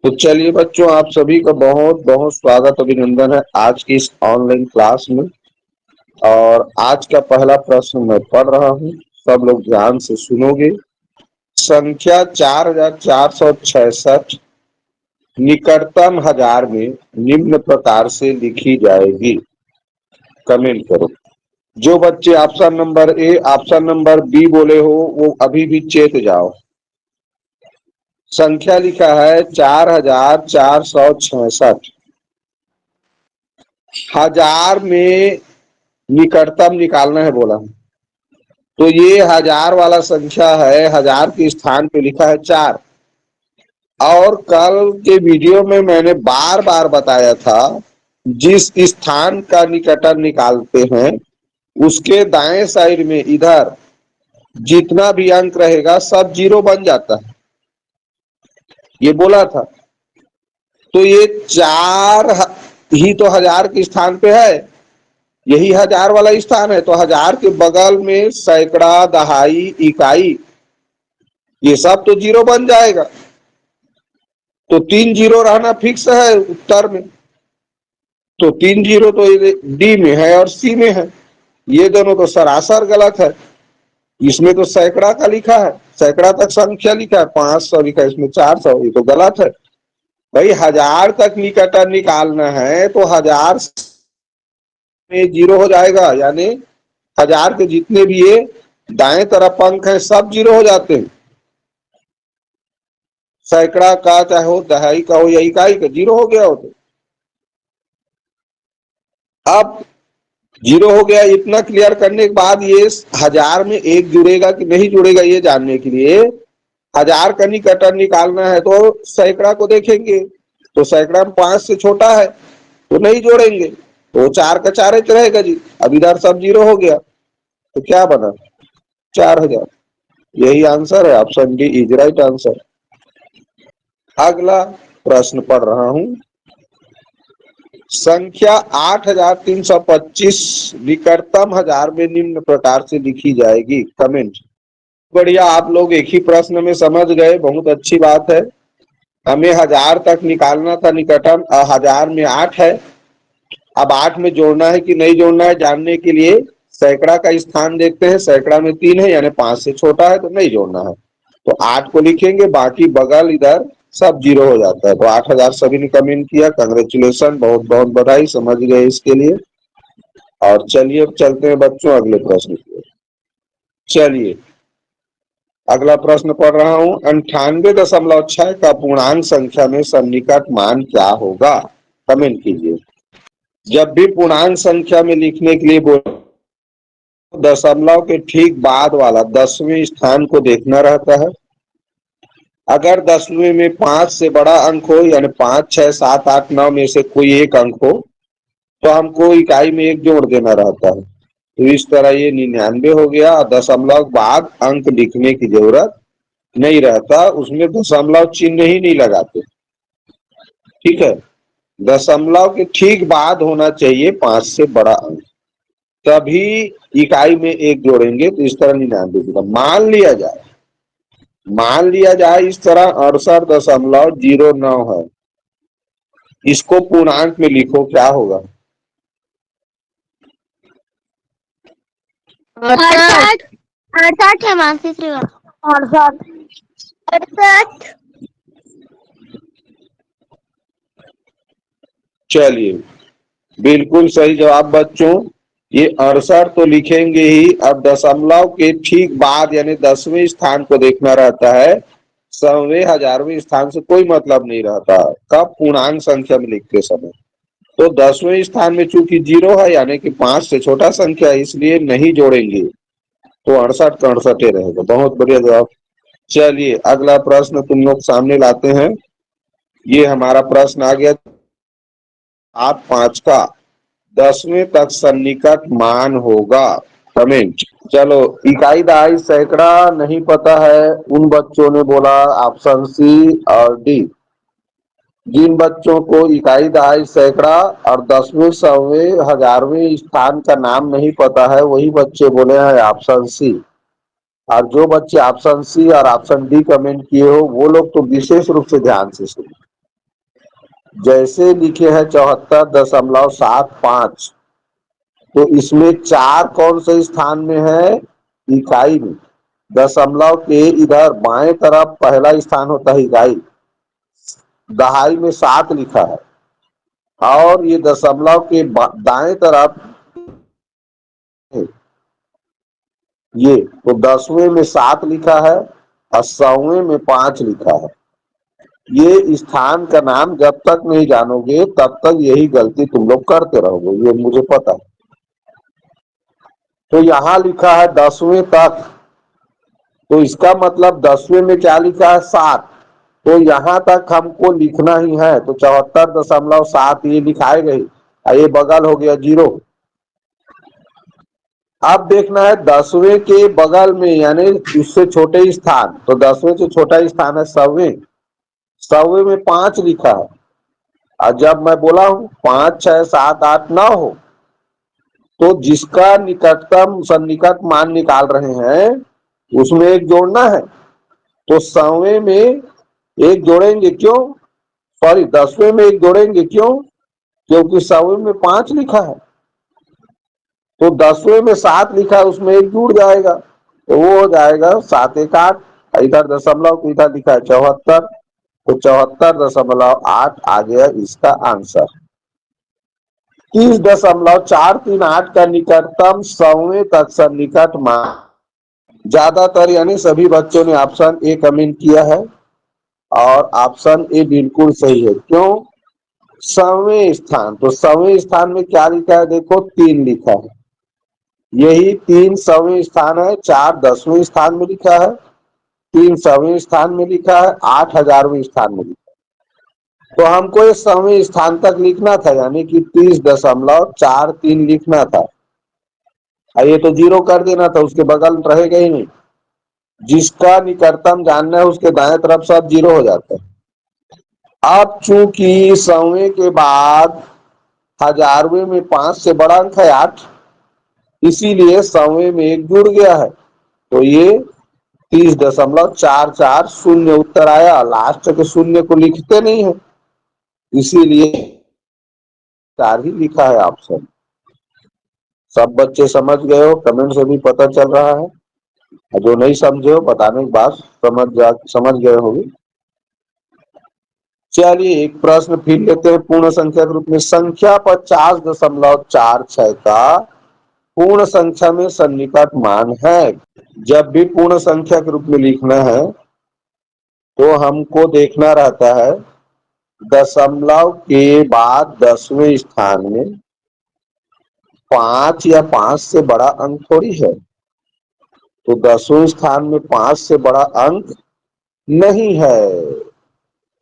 तो चलिए बच्चों, आप सभी का बहुत बहुत स्वागत अभिनंदन है आज की इस ऑनलाइन क्लास में। और आज का पहला प्रश्न मैं पढ़ रहा हूँ, सब लोग ध्यान से सुनोगे। संख्या 4466 निकटतम हजार में निम्न प्रकार से लिखी जाएगी। कमेंट करो। जो बच्चे option number A option number B बोले हो वो अभी भी चेत जाओ। संख्या लिखा है 4466। हजार में निकटतम निकालना है बोला है, तो ये हजार वाला संख्या है, हजार के स्थान पे लिखा है 4। और कल के वीडियो में मैंने बार बार बताया था, जिस स्थान का निकटतम निकालते हैं उसके दाएं साइड में इधर जितना भी अंक रहेगा सब जीरो बन जाता है, ये बोला था। तो ये 4 ही तो हजार के स्थान पे है, यही हजार वाला स्थान है। तो हजार के बगल में सैकड़ा, दहाई, इकाई, ये सब तो जीरो बन जाएगा। तो 3 जीरो रहना फिक्स है उत्तर में। तो 3 जीरो तो डी में है और सी में है, ये दोनों तो सरासर गलत है। इसमें तो सैकड़ा का लिखा है, सैकड़ा तक संख्या लिखा है, 500 लिखा है, इसमें 400, ये तो गलत है। भाई हजार तक निकटतम निकालना है तो हजार में जीरो हो जाएगा, यानी हजार के जितने भी ये दाएं तरफ अंक है सब जीरो हो जाते हैं। सैकड़ा का चाहे हो, दहाई का हो या इकाई का, जीरो हो गया हो। तो अब जीरो हो गया, इतना क्लियर करने के बाद ये हजार में एक जुड़ेगा कि नहीं जुड़ेगा ये जानने के लिए हजार का निकटतम निकालना है तो सैकड़ा को देखेंगे। तो सैकड़ा में 5 से छोटा है तो नहीं जोड़ेंगे, तो 4 का 4 रहेगा जी। अब इधर सब जीरो हो गया तो क्या बना, 4000। यही आंसर है, option D is right answer. अगला प्रश्न पढ़ रहा हूं। संख्या 8325 निकटतम हजार में निम्न प्रकार से लिखी जाएगी। कमेंट। बढ़िया, आप लोग एक ही प्रश्न में समझ गए, बहुत अच्छी बात है। हमें हजार तक निकालना था निकटतम, हजार में 8 है। अब 8 में जोड़ना है कि नहीं जोड़ना है जानने के लिए सैकड़ा का स्थान देखते हैं। सैकड़ा में 3 है, यानी 5 से छोटा है तो नहीं जोड़ना है, तो 8 को लिखेंगे, बाकी बगल इधर सब जीरो हो जाता है। तो 8000 सभी ने कमेंट किया, कांग्रेचुलेशन, बहुत बहुत बधाई, समझ गए इसके लिए। और चलिए अब चलते हैं बच्चों अगले प्रश्न की ओर। चलिए अगला प्रश्न पढ़ रहा हूं। 98.6 का पूर्णांक संख्या में सन्निकट मान क्या होगा। कमेंट कीजिए। जब भी पूर्णांक संख्या में लिखने के लिए बोल, दशमलव के ठीक बाद वाला 10वें स्थान को देखना रहता है। अगर 10वें में 5 से बड़ा अंक हो, यानी 5, 6, 7, 8, 9 में से कोई एक अंक हो, तो हमको इकाई में एक जोड़ देना रहता है। तो इस तरह ये 99 हो गया। दशमलव बाद अंक लिखने की जरूरत नहीं रहता, उसमें दशमलव चिन्ह ही नहीं लगाते। ठीक है, दशमलव के ठीक बाद होना चाहिए 5 से बड़ा अंक, तभी इकाई में एक जोड़ेंगे। तो इस तरह 99। मान लिया जाए इस तरह 68.09 है, इसको पूर्णांक में लिखो, क्या होगा। 68 है मानसी श्रीवास्तव। 68। चलिए बिल्कुल सही जवाब बच्चों, ये 68 तो लिखेंगे ही। अब दशमलव के ठीक बाद यानी 10वें स्थान को देखना रहता है, 100वें, 1000वें स्थान से कोई मतलब नहीं रहता कब पूर्णांक संख्या में लिखते समय। तो 10वें स्थान में चूंकि जीरो है, यानी कि 5 से छोटा संख्या है, इसलिए नहीं जोड़ेंगे, तो 68 का 68 रहेगा। बहुत बढ़िया जवाब। चलिए अगला प्रश्न तुम लोग सामने लाते हैं। ये हमारा प्रश्न आ गया 5 का 10वें तक सन्निकट मान होगा। कमेंट। चलो, इकाई दहाई सैकड़ा नहीं पता है उन बच्चों ने बोला ऑप्शन सी और डी। जिन बच्चों को इकाई दहाई सैकड़ा और 10वें, 100वें, 1000वें स्थान का नाम नहीं पता है वही बच्चे बोले हैं ऑप्शन सी। और जो बच्चे ऑप्शन सी और ऑप्शन डी कमेंट किए हो वो लोग तो विशेष रूप से ध्यान से सुनो। जैसे लिखे हैं 74.75, तो इसमें 4 कौन से स्थान में है? इकाई में। दशमलव के इधर बाएं तरफ पहला स्थान होता है इकाई, दहाई में 7 लिखा है, और ये दशमलव के दाएं तरफ ये तो 10वें में 7 लिखा है और 100वें में 5 लिखा है। ये स्थान का नाम जब तक नहीं जानोगे तब तक यही गलती तुम लोग करते रहोगे, ये मुझे पता है। तो यहाँ लिखा है 10वें तक, तो इसका मतलब 10वें में क्या लिखा है? 7। तो यहाँ तक हमको लिखना ही है, तो 74.7 ये लिखाएगा ही, ये बगल हो गया 0। अब देखना है 10वें के बगल में यानी उससे छोटे स्थान, तो 10वें से छोटा स्थान है 100वें। 100वें में 5 लिखा है, और जब मैं बोला हूं 5, 6, 7, 8, 9 हो, तो जिसका निकटतम सन्निकट मान निकाल रहे हैं उसमें एक जोड़ना है। तो 100वें में एक जोड़ेंगे, क्यों? सॉरी, 10वें में एक जोड़ेंगे, क्यों? क्योंकि 100वें में 5 लिखा है, तो 10वें में 7 लिखा है, उसमें एक जुड़ जाएगा, तो वो हो जाएगा 7 1 8। इधर दशमलव तो इधर लिखा है 74, तो 74.8 आ गया इसका आंसर। 30.438 का निकटतम 100वें तक सन्निकट मान। ज्यादातर यानी सभी बच्चों ने ऑप्शन ए कमेंट किया है, और ऑप्शन ए बिल्कुल सही है। क्यों? 100वें स्थान, तो 100वें स्थान में क्या लिखा है? देखो 3 लिखा है, यही 3 100वें स्थान है। 4 10वें स्थान में लिखा है, 3 100वें स्थान में लिखा है, 8 1000वें स्थान में लिखा है। तो हमको इस 100वें स्थान तक लिखना था, यानी कि 30.43 लिखना था, ये तो 0 कर देना था, उसके बगल रहेगा ही नहीं। जिसका निकटतम जानना है उसके दाएं तरफ सब 0 हो जाता है। अब चूंकि 100वें के बाद 1000वें में 5 से बड़ा अंक है 8, इसीलिए 100वें में एक जुड़ गया है, तो ये 30.440 उत्तर आया। लास्ट के शून्य को लिखते नहीं है, इसीलिए 4 ही लिखा है ऑप्शन। सब बच्चे समझ गए हो? कमेंट से भी पता चल रहा है, जो नहीं समझे हो बताने के बाद समझ गए होंगे। चलिए एक प्रश्न फिर लेते हैं पूर्ण संख्या के रूप में। संख्या 50.46 का पूर्ण संख्या में सन्निकट मान है। जब भी पूर्ण संख्या के रूप में लिखना है तो हमको देखना रहता है दशमलव के बाद 10वें स्थान में 5 या 5 से बड़ा अंक थोड़ी है, तो 10वें स्थान में 5 से बड़ा अंक नहीं है,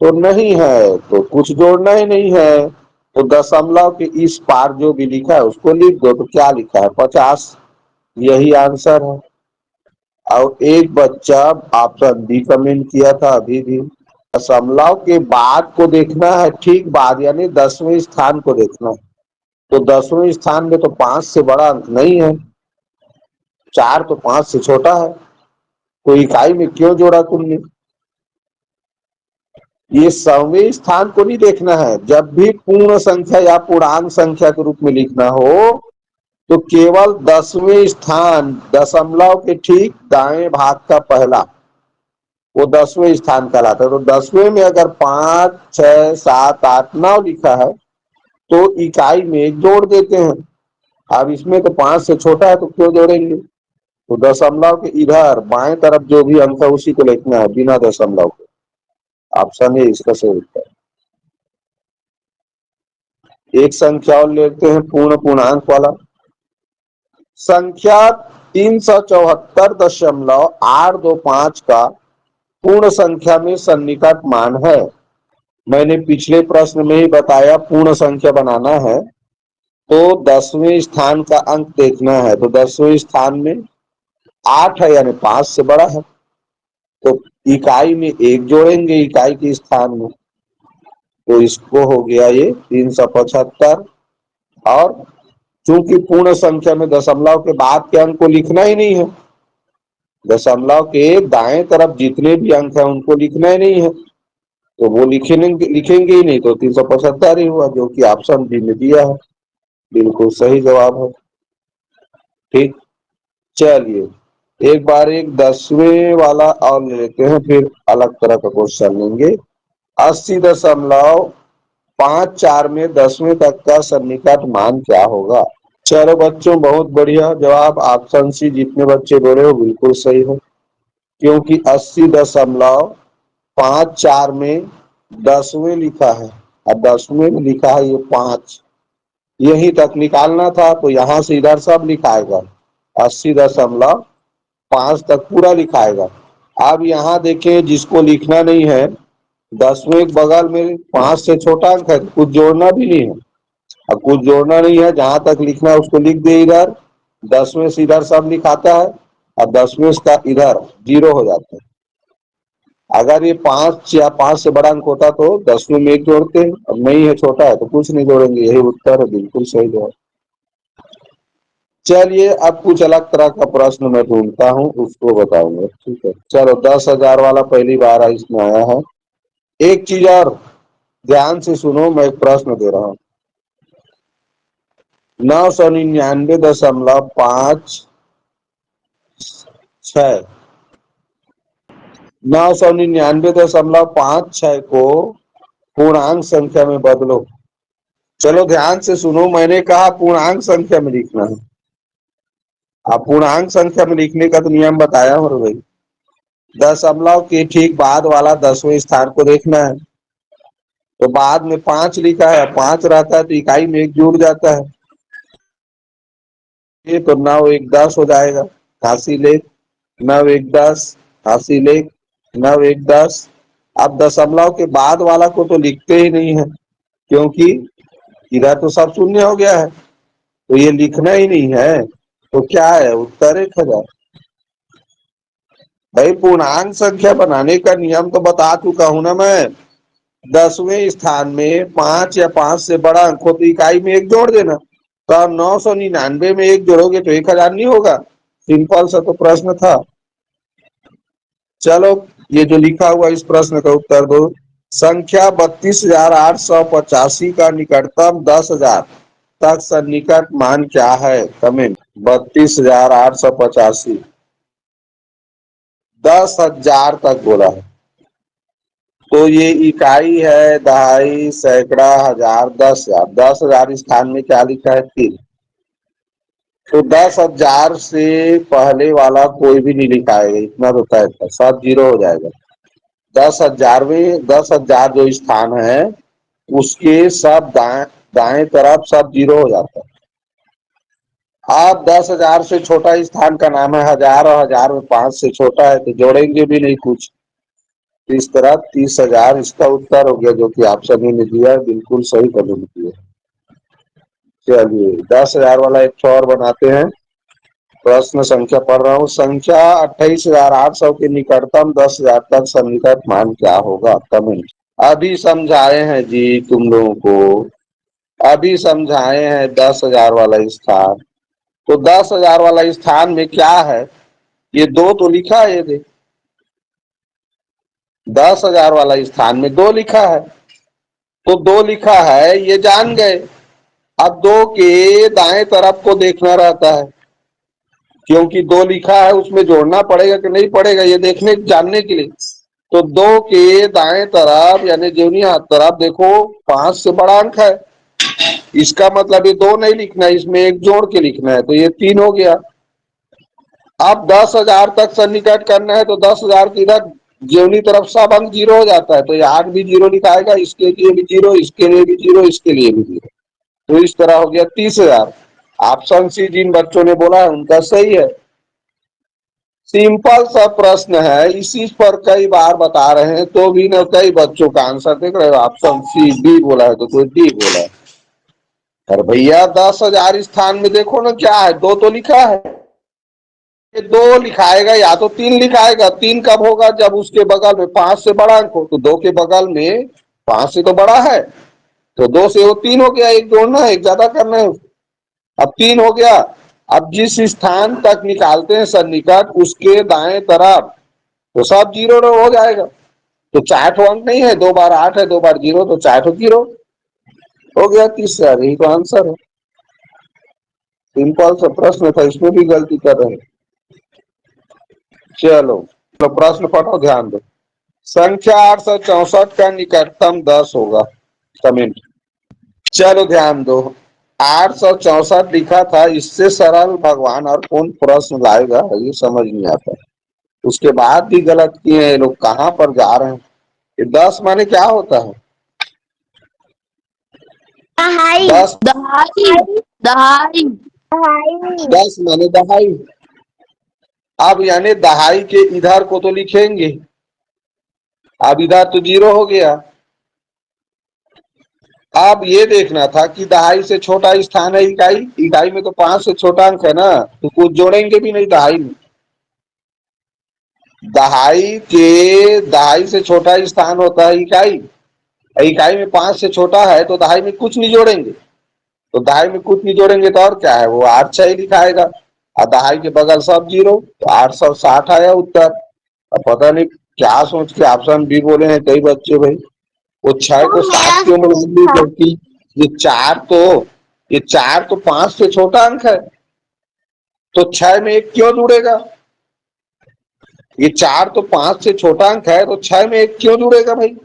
तो नहीं है तो कुछ जोड़ना ही नहीं है, तो दशमलव के इस पार जो भी लिखा है उसको लिख दो। तो क्या लिखा है? 50, यही आंसर है। और एक बच्चा ऑप्शन बी कमेंट किया था अभी भी। दशमलव के बाद को देखना है, ठीक बाद यानी 10वें स्थान को देखना है, तो 10वें स्थान में तो 5 से बड़ा अंक नहीं है, 4 तो 5 से छोटा है, तो इकाई में क्यों जोड़ा तुमने? ये 100वें स्थान को नहीं देखना है। जब भी पूर्ण संख्या या पूर्णांक संख्या के रूप में लिखना हो तो केवल 10वें स्थान, दशमलव के ठीक दाएं भाग का पहला, वो 10वें स्थान कहलाता है। तो 10वें में अगर 5 6 7 8 9 लिखा है तो इकाई में एक जोड़ देते हैं। अब इसमें तो 5 से छोटा है तो क्यों जोड़ेंगे? तो दशमलव के इधर बाएं तरफ जो भी अंक है उसी को लिखना है बिना दशमलव के। ऑप्शन है इसका सही उत्तर। एक संख्या और लेते हैं पूर्ण पूर्णांक वाला। संख्या 374.825 का पूर्ण संख्या में सन्निकट मान है। मैंने पिछले प्रश्न में ही बताया, पूर्ण संख्या बनाना है तो 10वें स्थान का अंक देखना है, तो 10वें स्थान में 8 है यानी 5 से बड़ा है, तो इकाई में एक जोड़ेंगे इकाई के स्थान में, तो इसको हो गया ये 375। और चूंकि पूर्ण संख्या में दशमलव के बाद के अंक को लिखना ही नहीं है, दशमलव के दाएं तरफ जितने भी अंक है उनको लिखना ही नहीं है, तो वो लिखेंगे ही नहीं, तो 375 ही हुआ, जो कि ऑप्शन बी में दिया है, बिल्कुल सही जवाब है। ठीक, चलिए एक बार एक 10वें वाला और ले लेते हैं, फिर अलग तरह का क्वेश्चन लेंगे। 80.54 में 10वें तक का सन्निकट मान क्या होगा? चलो बच्चों, बहुत बढ़िया जवाब, ऑप्शन सी जितने बच्चे बोले हो बिल्कुल सही है, क्योंकि 80.54 में 10वें लिखा है, और 10वें में लिखा है ये 5, यही तक निकालना था, तो यहां से इधर सब लिखाएगा, 80.5 तक पूरा लिखाएगा। अब यहाँ देखें, जिसको लिखना नहीं है, 10वें बगल में 5 से छोटा अंक है, कुछ जोड़ना भी नहीं है। अब कुछ जोड़ना नहीं है, जहां तक लिखना है उसको लिख दे इधर, 10वें से इधर सब लिखाता है, और 10वें का इधर 0 हो जाता है। अगर ये 5 या 5 से बड़ा अंक होता तो 10वें में एक जोड़ते हैं, अब नहीं है, छोटा है, तो कुछ नहीं जोड़ेंगे, यही उत्तर है, बिल्कुल सही जवाब। चलिए अब कुछ अलग तरह का प्रश्न मैं ढूंढता हूँ, उसको बताऊंगा, ठीक है। चलो 10,000 वाला पहली बार इसमें आया है। एक चीज और ध्यान से सुनो, मैं एक प्रश्न दे रहा हूँ। 999.56 999.56 को पूर्णांक संख्या में बदलो। चलो ध्यान से सुनो, मैंने कहा पूर्णांक संख्या में लिखना है। अब पूर्णांक संख्या में लिखने का तो नियम बताया हूँ भाई, दशमलव के ठीक बाद वाला 10वें स्थान को देखना है, तो बाद में 5 लिखा है, 5 रहता है तो इकाई में एक जुड़ जाता है, ये तो 9 1 10 हो जाएगा, हासिल 1, 9 1 10, हासिल 1, 9 1 10। अब दशमलव के बाद वाला को तो लिखते ही नहीं है, क्योंकि इधर तो सब शून्य हो गया है, तो ये लिखना ही नहीं है, तो क्या है उत्तर 1000। भाई पूर्णांक संख्या बनाने का नियम तो बता चुका हूं ना मैं, 10वें स्थान में 5 या 5 से बड़ा अंक हो तो इकाई में एक जोड़ देना, तो अब 999 में एक जोड़ोगे तो 1000 नहीं होगा, सिंपल सा तो प्रश्न था। चलो ये जो लिखा हुआ इस प्रश्न का उत्तर दो। संख्या 32,885 का निकटतम 10,000 तक सन्निकट मान क्या है? कमेंट। 32,885, 10,000 तक बोला है, तो ये इकाई है, दहाई, सैकड़ा, हजार, 10,000। 10,000 स्थान में क्या लिखा है? 3। तो 10,000 से पहले वाला कोई भी नहीं लिखाएगा, इतना तो तय था, सब 0 हो जाएगा। 10,000 जो स्थान है उसके सब दाएं तरफ सब 0 हो जाता है। अब 10,000 से छोटा स्थान का नाम है 1000, और 1000 में 5 से छोटा है तो जोड़ेंगे भी नहीं कुछ, इस तरह 30,000 इसका उत्तर हो गया, जो कि ऑप्शन ए ने दिया है, बिल्कुल सही कदम किया। चलिए 10,000 वाला एक और बनाते हैं। प्रश्न संख्या पढ़ रहा हूँ। संख्या 28,800 के निकटतम 10,000 तक सन्निकट मान क्या होगा? कमेंट। अभी समझाए हैं जी तुम लोगों को, अभी समझाए हैं 10,000 वाला स्थान। तो 10,000 वाला स्थान में क्या है? ये 2 तो लिखा है, ये देख 10,000 वाला स्थान में 2 लिखा है, तो 2 लिखा है ये जान गए। अब 2 के दाएं तरफ को देखना रहता है, क्योंकि 2 लिखा है उसमें जोड़ना पड़ेगा कि नहीं पड़ेगा ये देखने जानने के लिए। तो 2 के दाएं तरफ यानी जौनी हाथ तरफ देखो 5 से बड़ा अंक है, इसका मतलब ये 2 नहीं लिखना है, इसमें एक जोड़ के लिखना है, तो ये 3 हो गया। अब 10,000 तक सन्निकट करना है तो 10,000 की इधर जेवनी तरफ सब अंक 0 हो जाता है, तो ये 8 भी 0 लिखाएगा, इसके लिए भी 0, इसके लिए भी 0, इसके लिए भी 0, तो इस तरह हो गया 30,000। ऑप्शन सी जिन बच्चों ने बोला है उनका सही है। सिंपल सा प्रश्न है, इसी पर कई बार बता रहे हैं तो भी ना कई बच्चों का आंसर देख रहे हो, ऑप्शन सी डी बोला है तो कोई डी बोला है। अरे भैया 10,000 स्थान में देखो ना क्या है, 2 तो लिखा है, ये 2 लिखाएगा या तो 3 लिखाएगा। 3 कब होगा? जब उसके बगल में 5 से बड़ा अंक हो, तो 2 के बगल में 5 से तो बड़ा है, तो 2 से वो 3 हो गया, एक जोड़ना है, एक ज्यादा करना है, अब 3 हो गया। अब जिस स्थान तक निकालते हैं सन्निकट उसके दाएं तरफ तो सब 0 हो जाएगा, तो 4 अंक नहीं है, 2 बार 8 है, 2 बार 0, तो 4 जीरो हो गया तीसरा। यही तो आंसर है। सिंपल सा प्रश्न था, इसमें भी गलती कर रहे हैं। चलो तो प्रश्न पढ़ो, ध्यान दो। संख्या 864 का निकटतम 10 होगा। कमेंट। चलो ध्यान दो, 864 लिखा था, इससे सरल भगवान और कौन प्रश्न लाएगा, ये समझ नहीं आता। उसके बाद भी गलत किए हैं लोग, कहाँ पर जा रहे हैं। ये 10 माने क्या होता है? दहाई 10 दहाई दहाई 10 माने दहाई। अब यानी दहाई के इधर को तो लिखेंगे, अब इधर तो 0 हो गया। अब ये देखना था कि दहाई से छोटा स्थान है इकाई। इकाई में तो 5 से छोटा अंक है ना, तो कुछ जोड़ेंगे भी नहीं दहाई में। दहाई से छोटा स्थान होता है इकाई। इकाई में 5 से छोटा है तो दहाई में कुछ नहीं जोड़ेंगे। तो दहाई में कुछ नहीं जोड़ेंगे तो और क्या है, वो 8 6 लिखाएगा। और दहाई के बगल सब 0, तो 860 आया उत्तर। अब पता नहीं क्या सोच के ऑप्शन बी बोले हैं कई बच्चे भाई। वो 6 को 7 क्यों बोलेंगे, क्योंकि ये 4 तो 5 से छोटा अंक है, तो 6 में 1 क्यों जुड़ेगा। ये 4 तो 5 से छोटा अंक है, तो 6 में 1 क्यों जुड़ेगा भाई।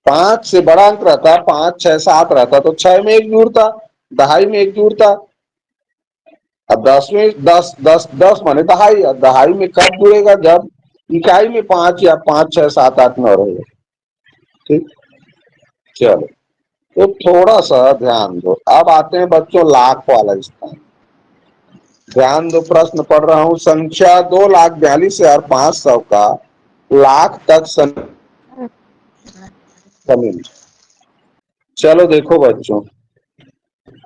5 से बड़ा अंक रहता, 5 6 7 रहता तो 6 में 1 जुड़ता, दहाई में 1 जुड़ता। अब 10 में 10 10 10 माने दहाई। अब दहाई में कब जुड़ेगा, जब इकाई में 5 या 5 6 7 8 9 रहेगा। ठीक, चलो तो थोड़ा सा ध्यान दो। अब आते हैं बच्चों लाख वाला स्थान। ध्यान दो, प्रश्न पढ़ रहा हूं। संख्या 2,42,500 का लाख तक कमेंट। चलो देखो बच्चों,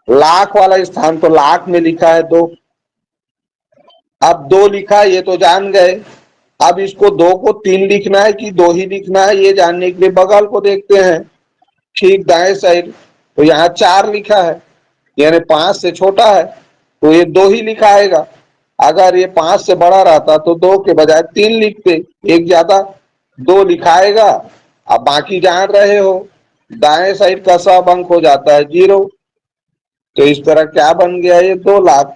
लाख वाला स्थान तो लाख में लिखा है 2। अब 2 लिखा है, ये तो जान गए। अब इसको 2 को 3 लिखना है कि 2 ही लिखना है, ये जानने के लिए बगल को देखते हैं। ठीक दाएं साइड, तो यहाँ 4 लिखा है, यानी 5 से छोटा है, तो ये 2 ही लिखाएगा। अगर ये 5 से बड़ा रहता तो 2 के बजाय 3 लिखते, एक ज्यादा 2 लिखाएगा। अब बाकी जान रहे हो, दाएं साइड का सब अंक हो जाता है 0। तो इस तरह क्या बन गया, ये 2 लाख।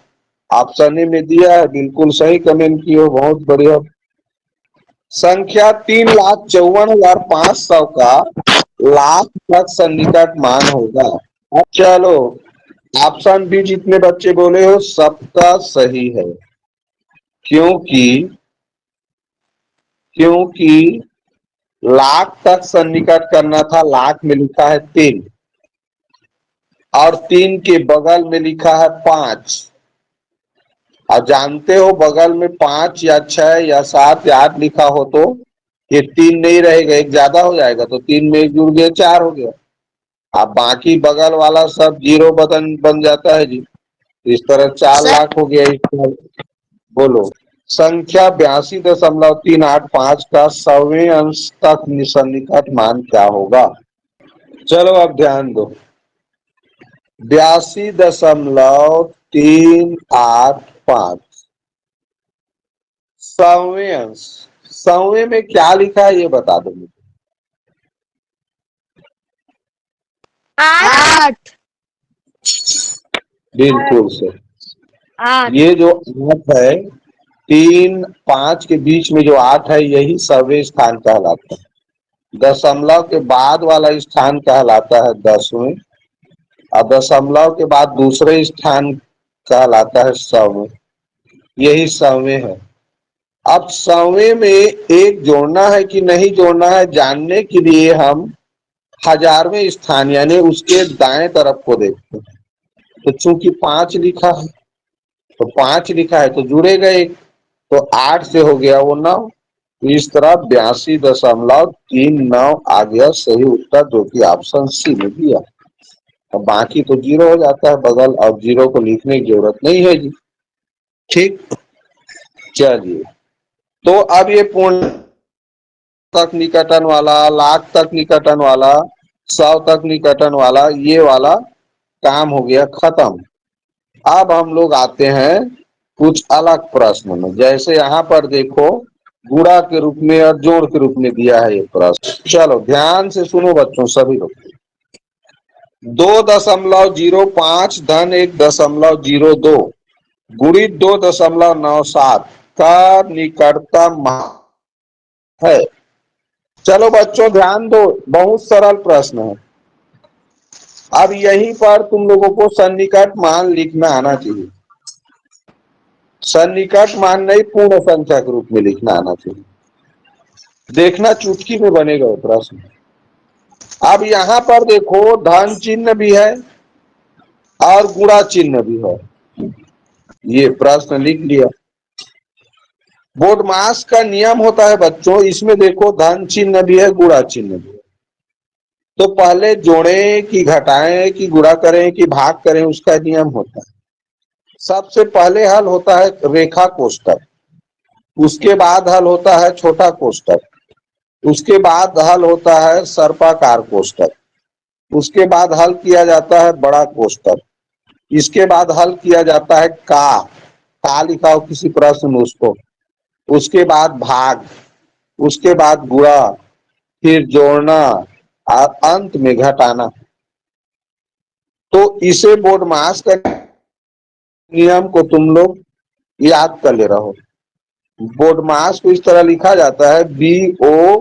ऑप्शन ए में दिया है, बिल्कुल सही कमेंट किए, बहुत बढ़िया। संख्या 3,54,500 का लाख तक सन्निकट मान होगा। अब चलो, ऑप्शन बी जितने बच्चे बोले हो सबका सही है, क्योंकि लाख तक सन्निकट करना था। लाख में लिखा है 3 और 3 के बगल में लिखा है 5। और जानते हो बगल में 5 या 6 या 7 या 8 लिखा हो तो ये 3 नहीं रहेगा, एक ज्यादा हो जाएगा, तो 3 में 1 जुड़ गया, 4 हो गया। अब बाकी बगल वाला सब 0 बन जाता है जी। इस तरह 4 लाख हो गया। बोलो, संख्या 82.385 का 100वें अंश तक सन्निकट मान क्या होगा। चलो अब ध्यान दो, 82.385 100वें अंश। 100वें में क्या लिखा है ये बता दो मुझे। 8 बिल्कुल से 8 ये जो 8 है, 3 5 के बीच में जो 8 है, यही 100वें स्थान कहलाता है। दशमलव के बाद वाला स्थान कहलाता है 10वें, और दशमलव के बाद दूसरे स्थान कहलाता है 100वें। यही 100वें है। अब 100वें में 1 जोड़ना है कि नहीं जोड़ना है, जानने के लिए हम 1000वें स्थान यानी उसके दाएं तरफ को देखते हैं। तो चूंकि 5 लिखा है, तो 5 लिखा है तो जुड़ेगा 1, तो 8 से हो गया वो 9। तो इस तरह 82.39 आ गया सही उत्तर, जो कि ऑप्शन सी में दिया। अब बाकी तो 0 हो जाता है बगल, और 0 को लिखने की जरूरत नहीं है जी। ठीक, चलिए तो अब ये पूर्ण तक निकटन वाला, लाख तक निकटन वाला, 100 तक निकटन वाला, ये वाला काम हो गया खत्म। अब हम लोग आते हैं कुछ अलग प्रश्न में। जैसे यहाँ पर देखो, गुणा के रूप में और जोड़ के रूप में दिया है ये प्रश्न। चलो ध्यान से सुनो बच्चों सभी लोग। 2.05 धन 1.02 गुणित 2.97 का निकटतम है। चलो बच्चों ध्यान दो, बहुत सरल प्रश्न है। अब यहीं पर तुम लोगों को सन्निकट मान लिखना आना चाहिए। सन्निकट मान नहीं, पूर्ण संख्या के रूप में लिखना आना चाहिए। देखना चुटकी में बनेगा प्रश्न। अब यहां पर देखो धन चिन्ह भी है और गुणा चिन्ह भी है। ये प्रश्न लिख लिया। बोडमास का नियम होता है बच्चों, इसमें देखो धन चिन्ह भी है गुणा चिन्ह भी है। तो पहले जोड़ें कि घटाएं कि गुणा करें कि भाग करें, उसका नियम होता है। सबसे पहले हल होता है रेखा कोष्ठक, उसके बाद हल होता है छोटा कोष्ठक, उसके बाद हल होता है सर्पाकार कोष्ठक, उसके बाद हल किया जाता है बड़ा कोष्ठक, इसके बाद हल किया जाता है का लिखा हो किसी प्रश्न में उसको, उसके बाद भाग, उसके बाद गुणा, फिर जोड़ना और अंत में घटाना। तो इसे बोडमास का नियम को तुम लोग याद कर ले रहो। बोडमास को इस तरह लिखा जाता है BODMAS।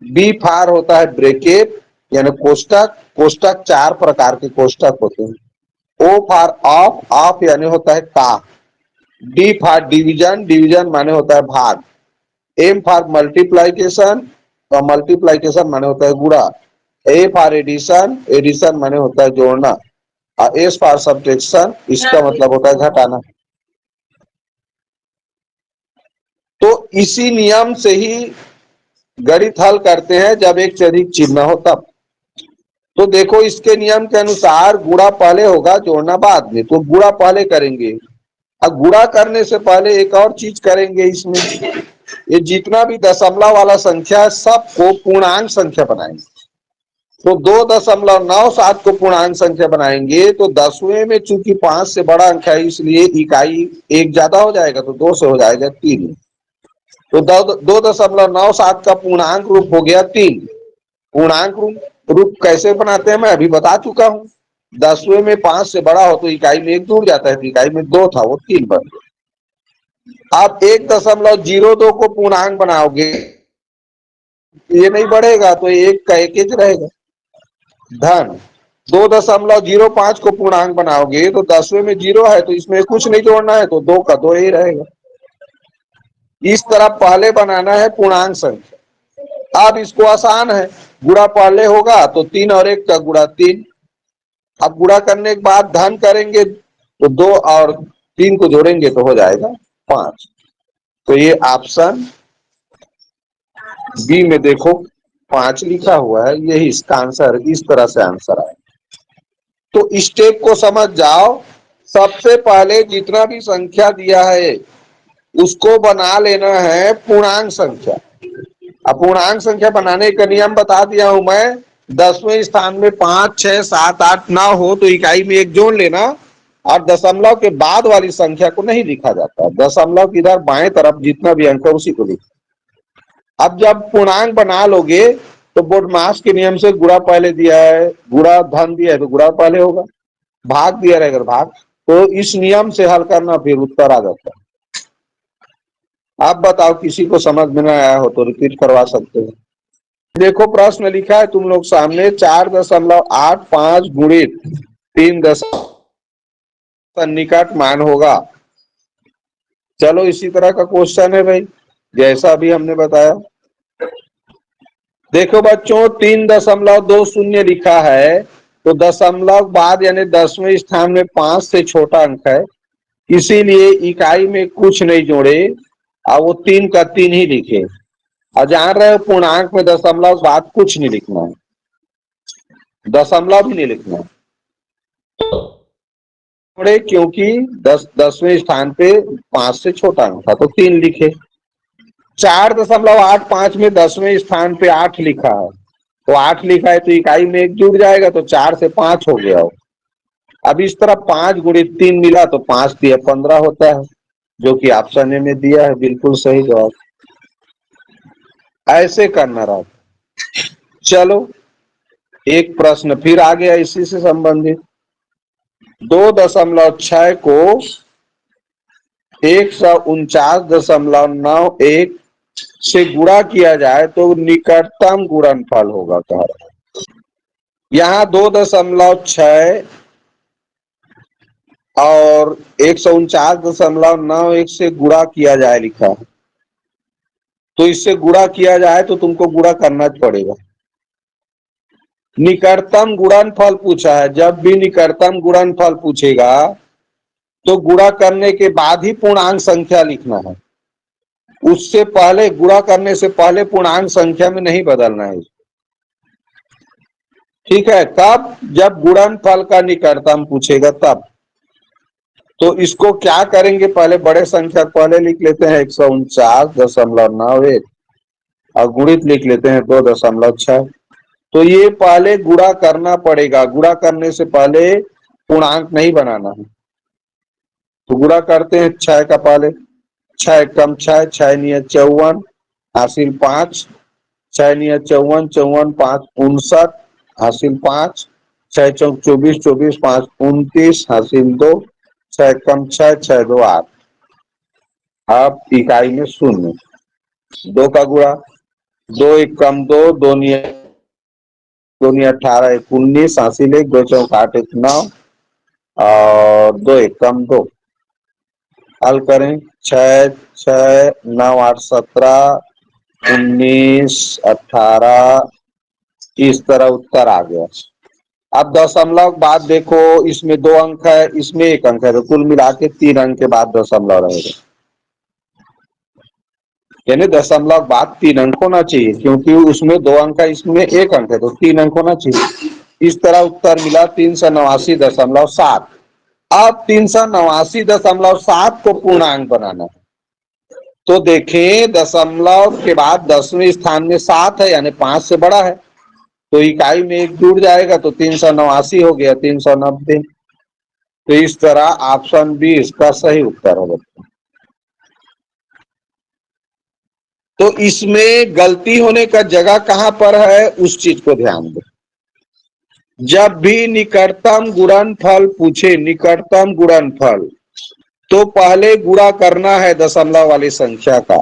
बी फार होता है ब्रैकेट यानी कोष्ठक, कोष्ठक 4 प्रकार के कोष्ठक होते हैं। ओ फार ऑफ यानी होता है का। डी फार डिवीजन, डिवीजन माने होता है भाग। एम फार मल्टीप्लाइकेशन, तो मल्टीप्लाइकेशन माने होता है गुणा। ए फार एडिशन, एडिशन माने होता है जोड़ना। और एस फार सब्ट्रैक्शन, इसका मतलब होता है घटाना। तो इसी नियम से ही गणित हल करते हैं जब एक से अधिक चिन्ह हो तब। तो देखो इसके नियम के अनुसार गुणा पहले होगा जोड़ना बाद में, तो गुणा पहले करेंगे। अब गुणा करने से पहले एक और चीज करेंगे इसमें, ये जितना भी दशमलव वाला संख्या है सबको पूर्णांक संख्या बनाएंगे। तो 2.97 को पूर्णांक संख्या बनाएंगे तो 10वें में चूंकि 5 से बड़ा अंक है इसलिए इकाई 1 ज्यादा हो जाएगा, तो 2 से हो जाएगा 3। तो 2.97 का पूर्णांक रूप हो गया 3। पूर्णांक रूप कैसे बनाते हैं मैं अभी बता चुका हूं। 10वें में 5 से बड़ा हो तो इकाई में 1 जुड़ जाता है, तो इकाई में 2 था वो 3 बन गया। आप 1.02 को पूर्णांक बनाओगे, ये नहीं बढ़ेगा तो 1 का 1 रहेगा। धन 2.05 को पूर्णांक बनाओगे तो 10वें में 0 है तो इसमें कुछ नहीं जोड़ना है, तो 2 का 2 ही रहेगा। इस तरह पहले बनाना है पूर्णांक संख्या। अब इसको आसान है, गुणा पहले होगा तो 3 और 1 का गुणा 3। अब गुणा करने के बाद धन करेंगे तो 2 और 3 को जोड़ेंगे तो हो जाएगा 5। तो ये ऑप्शन बी में देखो 5 लिखा हुआ है, यही इसका आंसर, इस तरह से आंसर आए। तो स्टेप को समझ जाओ। सबसे पहले जितना भी संख्या दिया है उसको बना लेना है पूर्णांक संख्या। अब पूर्णांक संख्या बनाने का नियम बता दिया हूं मैं। 10वें स्थान में 5, 6, 7, 8, 9 हो तो इकाई में 1 जोड़ लेना, और दशमलव के बाद वाली संख्या को नहीं लिखा जाता। दशमलव की इधर बाएं तरफ जितना भी अंक है उसी को लिखा। अब जब पूर्णांक बना लोगे तो बोडमास के नियम से गुणा पहले दिया है, गुणा धन दिया है तो गुणा पहले होगा, भाग दिया रहेगा भाग, तो इस नियम से हल करना फिर उत्तर आ जाता है। आप बताओ किसी को समझ में ना आया हो तो रिपीट करवा सकते हो। देखो प्रश्न लिखा है तुम लोग सामने 4.85 गुणित 3 सन्निकट मान होगा। चलो इसी तरह का क्वेश्चन है भाई, जैसा भी हमने बताया। देखो बच्चों 3.20 लिखा है तो दशमलव बाद यानी 10वें स्थान में 5 से छोटा अंक है, इसीलिए इकाई में कुछ नहीं जोड़े और वो 3 का 3 ही लिखे। और जान रहे हो पूर्णांक में दशमलव बाद कुछ नहीं लिखना है, दशमलव भी नहीं लिखना है, क्योंकि 10वें स्थान पे 5 से छोटा अंक था तो 3 लिखे। 4.85 में 10वें स्थान पे 8 लिखा है तो 8 लिखा है तो इकाई में 1 जुड़ जाएगा तो 4 से 5 हो गया हो। अब इस तरह 5 गुणित 3 मिला तो 5 दिया 15 होता है। जो कि ऑप्शन ए में दिया है, बिल्कुल सही जवाब। ऐसे करना रहा। चलो एक प्रश्न फिर आ गया इसी से संबंधित। 2.6 को 149.91 से गुणा किया जाए तो निकटतम गुणनफल होगा कहा। यहाँ 2.6 और 149.91 से गुणा किया जाए लिखा है, तो इससे गुणा किया जाए तो तुमको गुणा करना पड़ेगा। निकटतम गुणनफल पूछा है, जब भी निकटतम गुणनफल पूछेगा तो गुणा करने के बाद ही पूर्णांक संख्या लिखना है। उससे पहले, गुणा करने से पहले पूर्णांक संख्या में नहीं बदलना है। ठीक है, कब? जब गुणनफल का निकटतम पूछेगा तब। तो इसको क्या करेंगे, पहले बड़े संख्या पहले लिख लेते हैं 149.91 और गुणित लिख लेते हैं 2.6। तो ये पहले गुणा करना पड़ेगा, गुणा करने से पहले पूर्णांक नहीं बनाना है। तो गुणा करते हैं 6 का पहले, 6 कम 6, 6 नियत 54 हासिल 5, 6 नियत 54, 54 5 59 हासिल 5, 6 चौक 24, 24 5 29 हासिल 2, 6 कम 6, 6 2 8। अब इकाई में शून्य, 2 का गुणा, 2 1 कम 2, 2 नियत 18 1 19 हासिल 1, 2 चौक 8 1 9 और 2 1 कम 2। हल करें, 6 6 9 8 17 19 18, इस तरह उत्तर आ गया। अब दशमलव के बाद देखो, इसमें 2 अंक है, इसमें 1 अंक है, तो कुल मिला के 3 अंक के बाद दशमलव रहेगा। यानी दशमलव बाद 3 अंक होना चाहिए, क्योंकि उसमें 2 अंक है, इसमें 1 अंक है, तो 3 अंक होना चाहिए। इस तरह उत्तर मिला 389.7। अब 389.7 को पूर्णांक बनाना है। तो देखें, दशमलव के बाद 10वें स्थान में 7 है, यानी 5 से बड़ा है, तो इकाई में 1 जुड़ जाएगा, तो 389 हो गया, 390। तो इस तरह ऑप्शन बी इसका सही उत्तर होगा। तो इसमें गलती होने का जगह कहां पर है, उस चीज को ध्यान दो। जब भी निकटतम गुणनफल पूछे, निकटतम गुणनफल, तो पहले गुणा करना है दशमलव वाली संख्या का।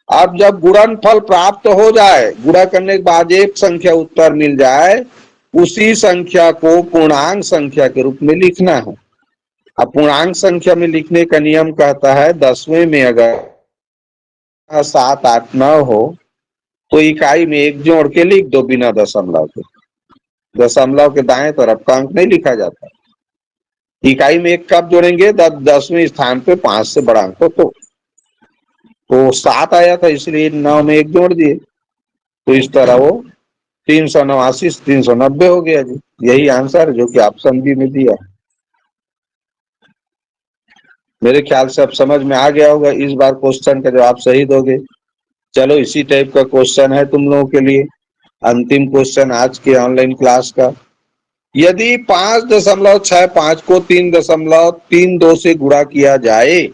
अब जब गुणनफल प्राप्त हो जाए, गुणा करने के बाद एक संख्या उत्तर मिल जाए, उसी संख्या को पूर्णांक संख्या के रूप में लिखना है। अब पूर्णांक संख्या में लिखने का नियम कहता है, 10वें में अगर 7 8 9 हो तो इकाई में 1 जोड़ के लिख दो बिना दशमलव के। दशमलव के दाएं तरफ का अंक नहीं लिखा जाता। इकाई में 1 कब जोड़ेंगे, 10वें स्थान पे 5 से बड़ा अंक हो तो 7 आया था, इसलिए 9 में 1 जोड़ दिए, तो इस तरह वो 389 से 390 हो गया जी। यही आंसर जो कि ऑप्शन बी में दिया। मेरे ख्याल से अब समझ में आ गया होगा, इस बार क्वेश्चन का जवाब सही दोगे। चलो इसी टाइप का क्वेश्चन है तुम लोगों के लिए, अंतिम क्वेश्चन आज के ऑनलाइन क्लास का। यदि 5.65 को 3.32 से गुणा किया जाए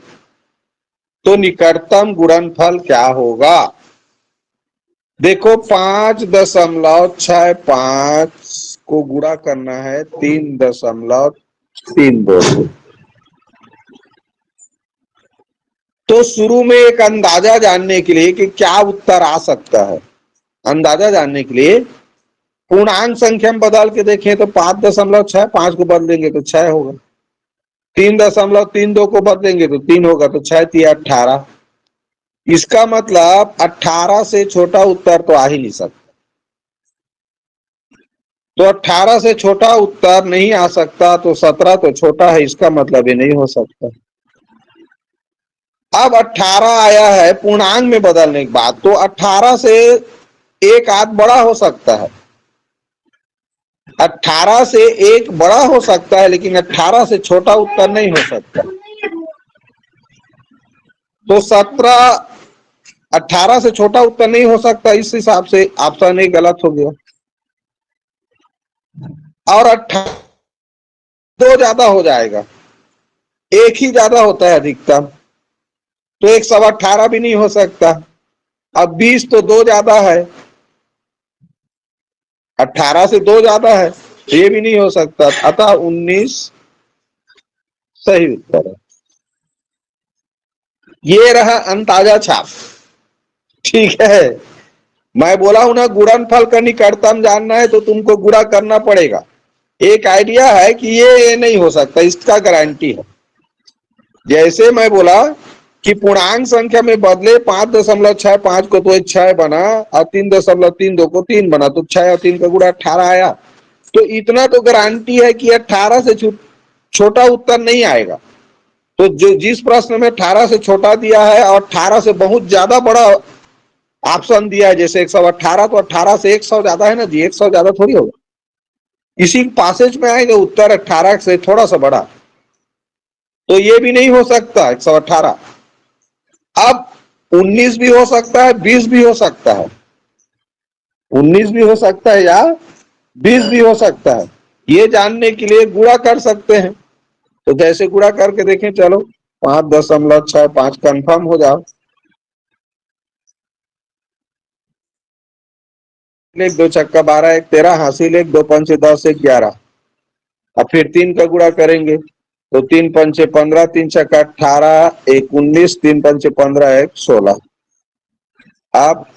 तो निकटतम गुणनफल क्या होगा? देखो, 5.65 को गुणा करना है 3.32 से। तो शुरू में एक अंदाजा जानने के लिए कि क्या उत्तर आ सकता है, अंदाजा जानने के लिए पूर्णांक संख्या में बदल के देखें तो 5.65 को बदलेंगे तो 6 होगा, 3.32 को बदलेंगे तो 3 होगा, तो 6 3 18। इसका मतलब 18 से छोटा उत्तर तो आ ही नहीं सकता। तो 18 से छोटा उत्तर नहीं आ सकता, तो 17 तो छोटा है, इसका मतलब ये नहीं हो सकता। अब 18 आया है पूर्णांक में बदलने के बाद, तो 18 से एक आध बड़ा हो सकता है, 18 से एक बड़ा हो सकता है, लेकिन 18 से छोटा उत्तर नहीं हो सकता। तो 18 से छोटा उत्तर नहीं हो सकता, इस हिसाब से ऑप्शन ए गलत हो गया। और 18 दो ज्यादा हो जाएगा, एक ही ज्यादा होता है अधिकतम, तो 118 भी नहीं हो सकता। अब 20 तो 2 ज्यादा है, 18 से 2 ज्यादा है, ये भी नहीं हो सकता। अतः 19 सही उत्तर है। ये रहा अंदाजा छाप। ठीक है, मैं बोला हूं ना गुणनफल का निकटतम जानना है तो तुमको गुणा करना पड़ेगा। एक आइडिया है कि ये नहीं हो सकता, इसका गारंटी है। जैसे मैं बोला कि पूर्णांक संख्या में बदले 5.65 को तो 6 बना और 3.32 को 3 बना, तो 6 और 3 का गुणा 18 आया। तो इतना तो गारंटी है कि 18 से छोटा उत्तर नहीं आएगा। तो जो जिस प्रश्न में 18 से छोटा दिया है और 18 से बहुत ज्यादा बड़ा ऑप्शन दिया है, जैसे 118, तो 18 से 100 ज्यादा है ना जी, 100 ज्यादा थोड़ी होगा। इसी पासेज में आएगा उत्तर 18 से थोड़ा सा बड़ा, तो ये भी नहीं हो सकता 118। अब 19 भी हो सकता है, 20 भी हो सकता है, 19 भी हो सकता है या 20 भी हो सकता है। ये जानने के लिए गुणा कर सकते हैं। तो जैसे गुणा करके देखें, चलो 5.65 कंफर्म हो जाओ। एक 2 छक्का 12, एक 13 हासिल, एक 2 पंचे 10, एक 11। अब फिर 3 का गुणा करेंगे तो 3 पंचे 15, 3 छक्का 18, एक 19, 3 पंचे 15, एक 16। आप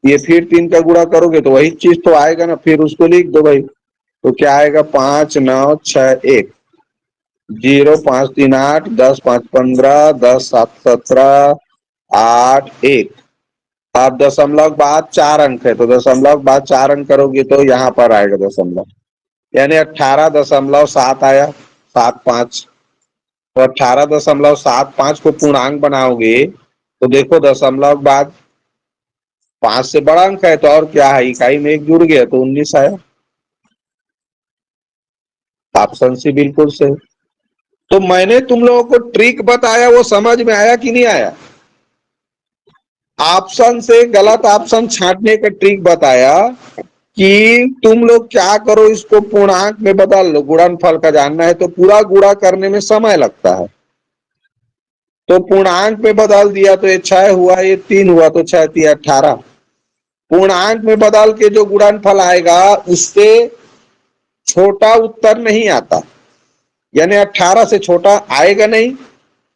ये फिर 3 का गुणा करोगे तो वही चीज तो आएगा ना, फिर उसको लिख दो भाई। तो क्या आएगा, 5 9 6 1 0 5 3 8 10 5 15 10 7 17 8 1। आप दशमलव बाद 4 अंक है, तो दशमलव बाद 4 अंक करोगे तो यहाँ पर आएगा दशमलव, यानी 18.75 आया, 75। तो 18.75 को पूर्णांक बनाओगे तो देखो दशमलव बाद 5 से बड़ा अंक है, तो और क्या है, इकाई में एक जुड़ गया तो 19 आया। ऑप्शन सी बिल्कुल सही। तो मैंने तुम लोगों को ट्रिक बताया, वो समझ में आया कि नहीं आया? ऑप्शन से गलत ऑप्शन छांटने का ट्रिक बताया कि तुम लोग क्या करो, इसको पूर्णांक में बदल लो। गुणनफल का जानना है तो पूरा गुणा करने में समय लगता है, तो पूर्णांक में बदल दिया तो ये 6 हुआ, ये 3 हुआ, तो 6 3 18। पूर्णांक में बदल के जो गुणनफल आएगा उससे छोटा उत्तर नहीं आता, यानी 18 से छोटा आएगा नहीं,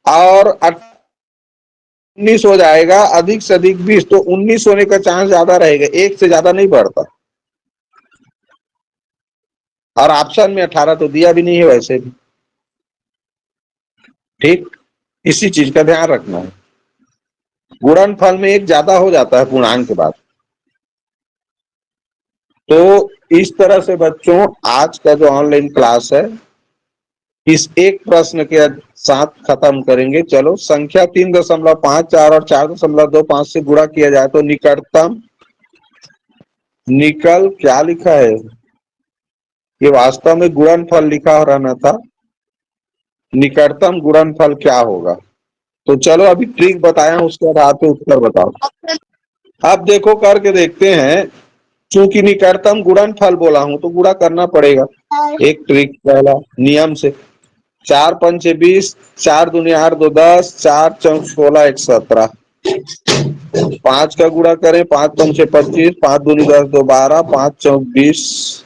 और 19 हो जाएगा, अधिक से अधिक 20, तो 19 होने का चांस ज्यादा रहेगा, एक से ज्यादा नहीं बढ़ता। और ऑप्शन में 18 तो दिया भी नहीं है वैसे भी। ठीक, इसी चीज का ध्यान रखना है। गुणनफल में एक ज्यादा हो जाता है पूर्णांक के बाद। तो इस तरह से बच्चों आज का जो ऑनलाइन क्लास है इस एक प्रश्न के साथ खत्म करेंगे। चलो, संख्या 3.54 और 4.25 से गुणा किया जाए तो निकटतम निकल क्या लिखा है, ये वास्तव में गुणनफल लिखा रहना था, निकटतम गुणनफल क्या होगा। तो चलो अभी ट्रिक बताया, उसके आधार पे उत्तर बताओ। अब देखो करके देखते हैं, चूंकि निकटतम गुणनफल बोला हूं तो गुणा करना पड़ेगा। एक ट्रिक पहला नियम से, 4 पंचे 20, 4 दूनी 8 2 10, 4 चौक 16 1 17। 5 का गुणा करें, 5 पंचे 25, 5 दूनी 10 2 12, 5 चौक 20।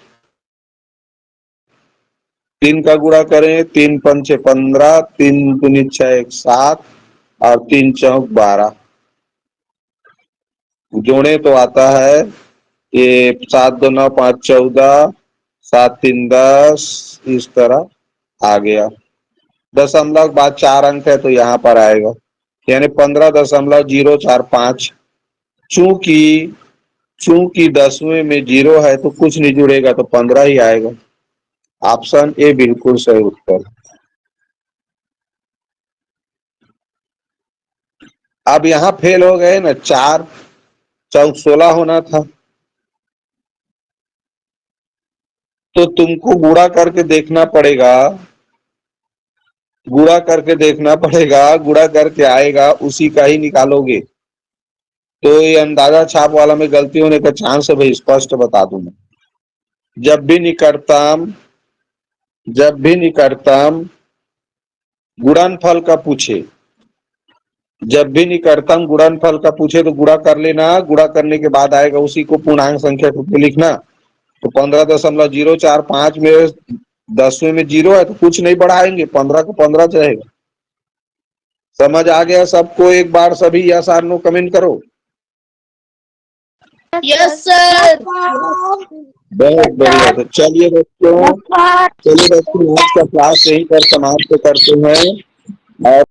3 का गुणा करें, 3 पंचे 15, 3 दूनी 6 1 7 और 3 चौक 12। जोड़े तो आता है ये 7 2 9 5 14, 7 3 10, इस तरह आ गया। दशमलव बाद 4 अंक है तो यहाँ पर आएगा, यानी 15.045। चूंकि चूंकि 10वें में 0 है तो कुछ नहीं जुड़ेगा, तो 15 ही आएगा। ऑप्शन ए बिल्कुल सही उत्तर। अब यहाँ फेल हो गए ना, 4 चौक 16 होना था, तो तुमको गुणा करके देखना पड़ेगा, गुणा करके देखना पड़ेगा, गुणा करके आएगा उसी का ही निकालोगे। तो ये अंदाजा छाप वाला में गलती होने का चांस है भाई, स्पष्ट बता दूं मैं। जब भी निकटतम गुणनफल का पूछे जब भी निकटतम गुणनफल का पूछे तो गुणा कर लेना, गुणा करने के बाद आएगा उसी को पूर्णांक संख्या के रूप में लिखना। तो 15.045 में 10वें में 0 है तो कुछ नहीं बढ़ाएंगे, 15 को 15 रहेगा। समझ आ गया सबको? एक बार सभी यस और नो कमेंट करो। Yes sir. बहुत बढ़िया। तो चलिए दोस्तों आज का क्लास यहीं पर समाप्त करते हैं और